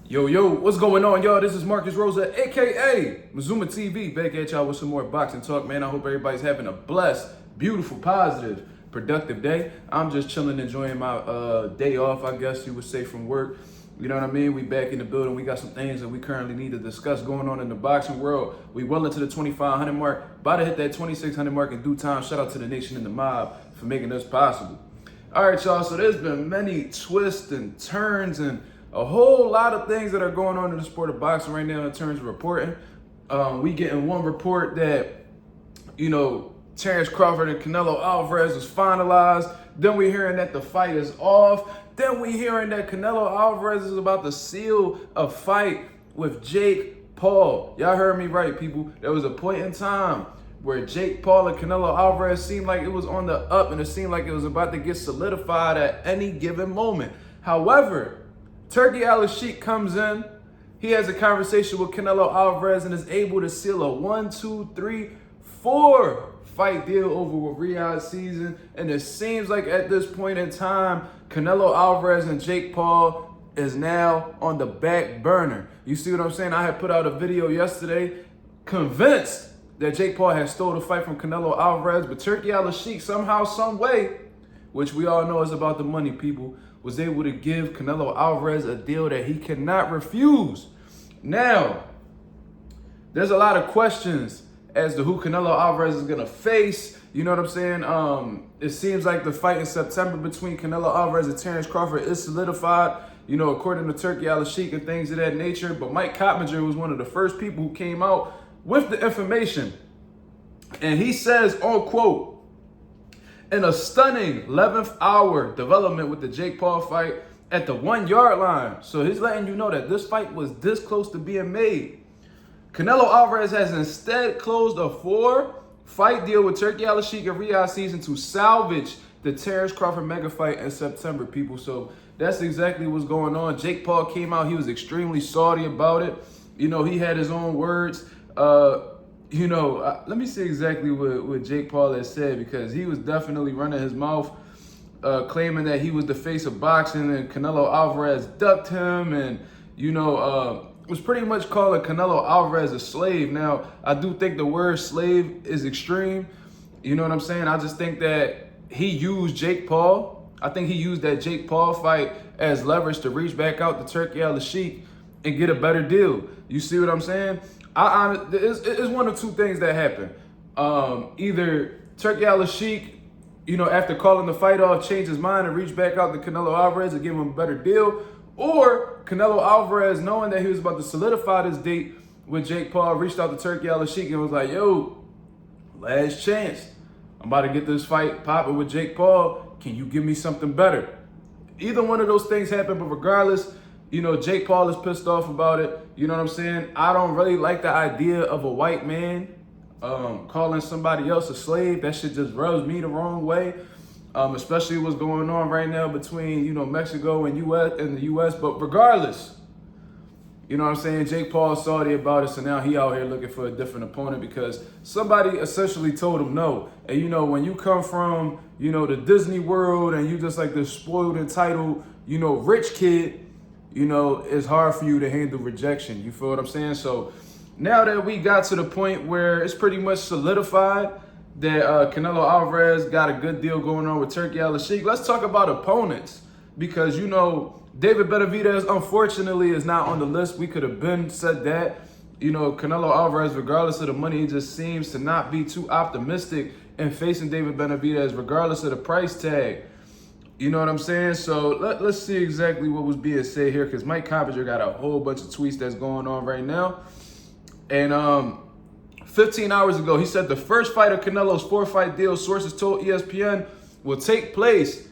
Yo, what's going on, y'all? This is Marcus Rosa, aka Mazuma TV, back at y'all with some more boxing talk, man. I hope everybody's having a blessed, beautiful, positive, productive day. I'm just chilling, enjoying my day off, I guess you would say, from work. You know what I mean? We back in the building. We got some things that we currently need to discuss going on in the boxing world. We well into the 2,500 mark, about to hit that 2,600 mark in due time. Shout out to the nation and the mob for making this possible. All right, y'all. So there's been many twists and turns and a whole lot of things that are going on in the sport of boxing right now in terms of reporting. We getting one report that, Terence Crawford and Canelo Alvarez is finalized. Then we hearing that the fight is off. Then we hearing that Canelo Alvarez is about to seal a fight with Jake Paul. Y'all heard me right, people. There was a point in time where Jake Paul and Canelo Alvarez seemed like it was on the up, and it seemed like it was about to get solidified at any given moment. However, Turki Alalshikh comes in. He has a conversation with Canelo Alvarez and is able to seal a 1, 2, 3, 4 fight deal over with Riyadh season. And it seems like at this point in time, Canelo Alvarez and Jake Paul is now on the back burner. You see what I'm saying? I had put out a video yesterday convinced that Jake Paul had stole the fight from Canelo Alvarez, but Turki Alalshikh somehow, some way, which we all know is about the money, people, was able to give Canelo Alvarez a deal that he cannot refuse. Now, there's a lot of questions as to who Canelo Alvarez is going to face. You know what I'm saying? It seems like the fight in September between Canelo Alvarez and Terence Crawford is solidified, according to Turki Alalshikh and things of that nature. But Mike Coppinger was one of the first people who came out with the information. And he says, on quote, in a stunning 11th hour development with the Jake Paul fight at the 1 yard line. So he's letting you know that this fight was this close to being made. Canelo Alvarez has instead closed a 4-fight deal with Turki Alalshikh and Riyadh season to salvage the Terence Crawford mega fight in September, people. So that's exactly what's going on. Jake Paul came out. He was extremely salty about it. He had his own words. Let me see exactly what Jake Paul has said, because he was definitely running his mouth, claiming that he was the face of boxing and Canelo Alvarez ducked him and, was pretty much calling Canelo Alvarez a slave. Now, I do think the word slave is extreme. You know what I'm saying? I just think that he used Jake Paul. I think he used that Jake Paul fight as leverage to reach back out to Turki Alalshikh and get a better deal. You see what I'm saying? It's one of two things that happen. Either Turki Alalshikh, after calling the fight off, changed his mind and reached back out to Canelo Alvarez and give him a better deal, or Canelo Alvarez, knowing that he was about to solidify this date with Jake Paul, reached out to Turki Alalshikh and was like, yo, last chance. I'm about to get this fight popping with Jake Paul. Can you give me something better? Either one of those things happened, but regardless, Jake Paul is pissed off about it. You know what I'm saying? I don't really like the idea of a white man calling somebody else a slave. That shit just rubs me the wrong way, especially what's going on right now between, Mexico and the U.S. But regardless, you know what I'm saying? Jake Paul is salty about it, so now he out here looking for a different opponent because somebody essentially told him no. And, when you come from, the Disney world and you just like this spoiled, entitled, rich kid, it's hard for you to handle rejection. You feel what I'm saying? So now that we got to the point where it's pretty much solidified that Canelo Alvarez got a good deal going on with Turki Alalshikh, let's talk about opponents. Because, David Benavidez, unfortunately, is not on the list. We could have been said that. Canelo Alvarez, regardless of the money, he just seems to not be too optimistic in facing David Benavidez, regardless of the price tag. You know what I'm saying? So let's see exactly what was being said here, because Mike Coppinger got a whole bunch of tweets that's going on right now. And 15 hours ago, he said the first fight of Canelo's 4-fight deal, sources told ESPN, will take place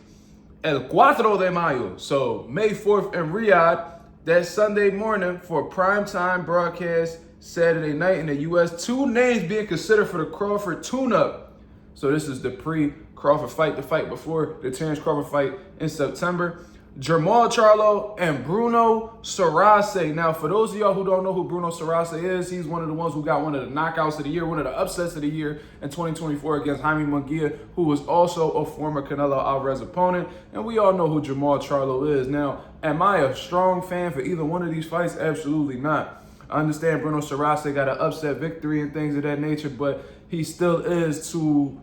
El 4 de Mayo, so May 4th in Riyadh. That Sunday morning for a primetime broadcast Saturday night in the U.S. 2 names being considered for the Crawford tune-up. So this is the pre-Crawford fight, the fight before the Terence Crawford fight in September. Jermall Charlo and Bruno Sarase. Now, for those of y'all who don't know who Bruno Sarase is, he's one of the ones who got one of the knockouts of the year, one of the upsets of the year in 2024 against Jaime Munguia, who was also a former Canelo Alvarez opponent. And we all know who Jermall Charlo is. Now, am I a strong fan for either one of these fights? Absolutely not. I understand Bruno Sarase got an upset victory and things of that nature, but he still is, to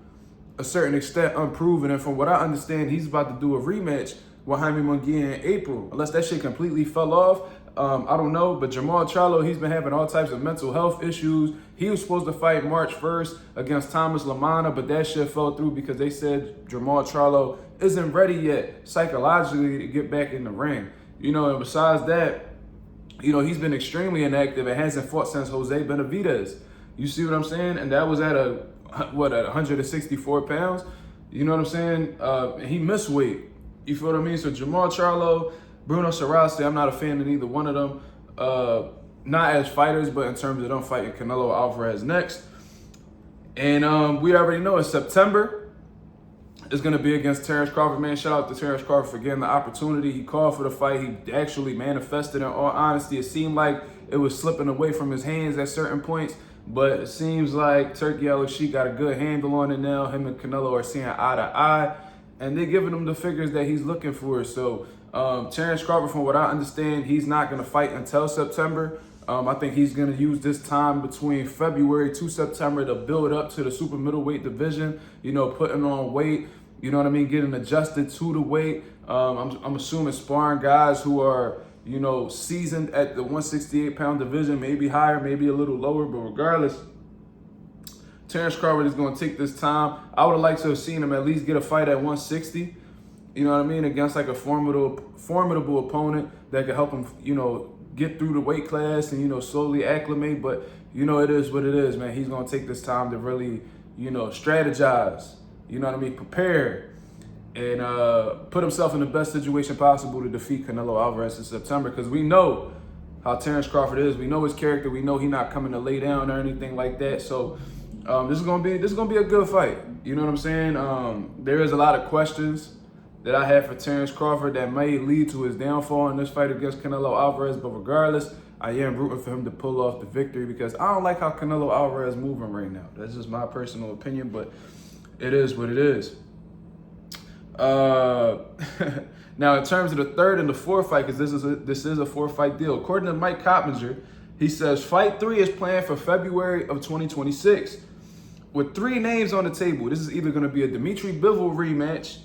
a certain extent, unproven. And from what I understand, he's about to do a rematch with Jaime Munguia in April, unless that shit completely fell off. I don't know, but Jermall Charlo, he's been having all types of mental health issues. He was supposed to fight March 1st against Thomas Lamana, but that shit fell through because they said Jermall Charlo isn't ready yet psychologically to get back in the ring. You know, and besides that, you know, he's been extremely inactive and hasn't fought since Jose Benavidez. You see what I'm saying? And that was at at 164 pounds? You know what I'm saying? He missed weight. You feel what I mean? So Jermall Charlo, Bruno Sarase, I'm not a fan of either one of them. Not as fighters, but in terms of them fighting Canelo Alvarez next. And we already know in September, it's going to be against Terence Crawford, man. Shout out to Terence Crawford for getting the opportunity. He called for the fight. He actually manifested. In all honesty, it seemed like it was slipping away from his hands at certain points. But it seems like Turki Alalshikh got a good handle on it now. Him and Canelo are seeing eye to eye. And they're giving him the figures that he's looking for. So Terence Crawford, from what I understand, he's not going to fight until September. I think he's going to use this time between February to September to build up to the super middleweight division, you know, putting on weight, you know what I mean, getting adjusted to the weight. I'm assuming sparring guys who are, you know, seasoned at the 168-pound division, maybe higher, maybe a little lower, but regardless, Terence Crawford is going to take this time. I would have liked to have seen him at least get a fight at 160, you know what I mean, against like a formidable opponent that could help him, you know, get through the weight class and, you know, slowly acclimate. But, you know, it is what it is, man. He's going to take this time to really, you know, strategize, you know what I mean, prepare, and put himself in the best situation possible to defeat Canelo Alvarez in September, because we know how Terence Crawford is. We know his character. We know he's not coming to lay down or anything like that. So this is gonna be a good fight. You know what I'm saying? There is a lot of questions that I have for Terence Crawford that may lead to his downfall in this fight against Canelo Alvarez. But regardless, I am rooting for him to pull off the victory, because I don't like how Canelo Alvarez is moving right now. That's just my personal opinion, but it is what it is. Now, in terms of the third and the fourth fight, because this is a 4-fight deal, according to Mike Coppinger, he says fight 3 is planned for February of 2026. With 3 names on the table, this is either going to be a Dimitri Bivol rematch,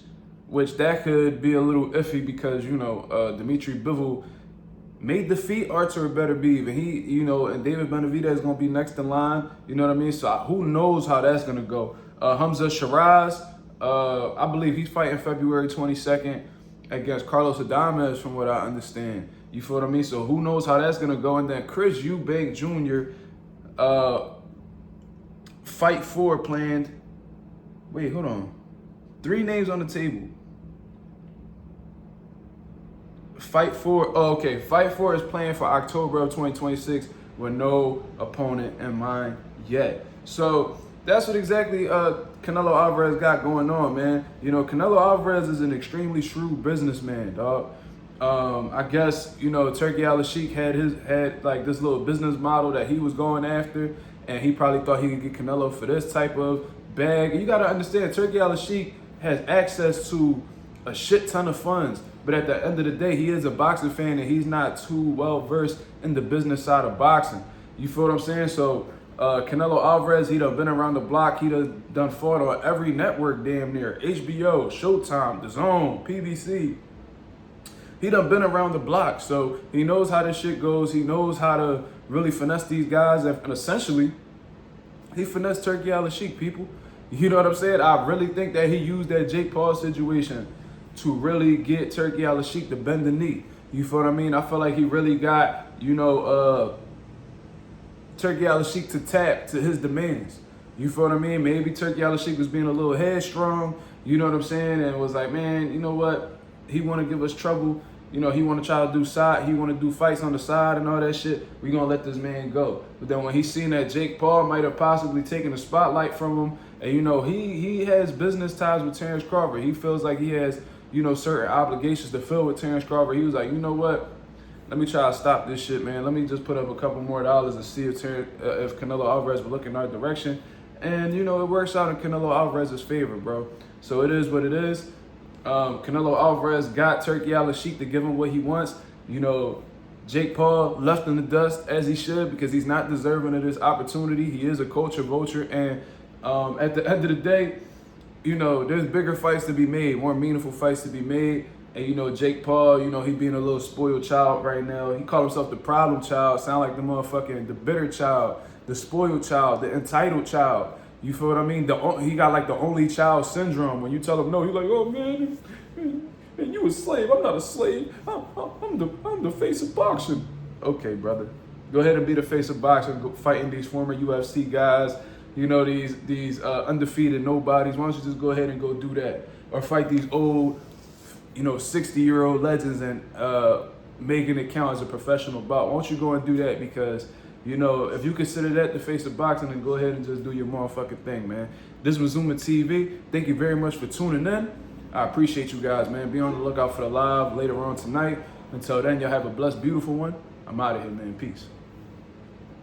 which that could be a little iffy because, you know, Dimitri Bivol may defeat Artur Beterbiev, and he, you know, and David Benavidez is going to be next in line. You know what I mean? So who knows how that's going to go. Hamza Shiraz, I believe he's fighting February 22nd against Carlos Adames, from what I understand. You feel what I mean? So who knows how that's going to go. And then Chris Eubank Jr., fight 4 planned. Wait, hold on. 3 names on the table. Fight 4. Oh, okay. Fight 4 is planned for October of 2026 with no opponent in mind yet. So that's what exactly Canelo Alvarez got going on, man. You know, Canelo Alvarez is an extremely shrewd businessman, dog. I guess, you know, Turki Alalshikh had like this little business model that he was going after, and he probably thought he could get Canelo for this type of bag. You got to understand, Turki Alalshikh has access to a shit ton of funds, but at the end of the day, he is a boxing fan, and he's not too well versed in the business side of boxing. You feel what I'm saying? So Canelo Alvarez, he done been around the block. He done fought on every network damn near. HBO, Showtime, DAZN, PBC. He done been around the block, so he knows how this shit goes. He knows how to really finesse these guys, and essentially, he finessed Turki Alalshikh, people. You know what I'm saying? I really think that he used that Jake Paul situation to really get Turki Alalshikh to bend the knee. You feel what I mean? I feel like he really got, you know, Turki Alalshikh to tap to his demands. You feel what I mean? Maybe Turki Alalshikh was being a little headstrong, you know what I'm saying? And was like, man, you know what? He want to give us trouble. You know, he want to try to do he want to do fights on the side and all that shit. We going to let this man go. But then when he seen that Jake Paul might have possibly taken the spotlight from him, and, you know, he has business ties with Terence Crawford. He feels like he has certain obligations to fill with Terence Crawford, he was like, you know what? Let me try to stop this shit, man. Let me just put up a couple more dollars and see if Canelo Alvarez will look in our direction. And, it works out in Canelo Alvarez's favor, bro. So it is what it is. Canelo Alvarez got Turki Alalshikh to give him what he wants. Jake Paul left in the dust, as he should, because he's not deserving of this opportunity. He is a culture vulture. And at the end of the day, there's bigger fights to be made, more meaningful fights to be made. And, Jake Paul, he being a little spoiled child right now. He called himself the problem child. Sound like the bitter child, the spoiled child, the entitled child. You feel what I mean? He got like the only child syndrome. When you tell him no, he's like, oh man, you a slave. I'm not a slave. I'm the face of boxing. Okay, brother. Go ahead and be the face of boxing. Go fighting these former UFC guys. These undefeated nobodies. Why don't you just go ahead and go do that? Or fight these old, 60-year-old legends and making it count as a professional bout. Why don't you go and do that? Because, if you consider that the face of boxing, then go ahead and just do your motherfucking thing, man. This was MarkMazuma TV. Thank you very much for tuning in. I appreciate you guys, man. Be on the lookout for the live later on tonight. Until then, y'all have a blessed, beautiful one. I'm out of here, man. Peace.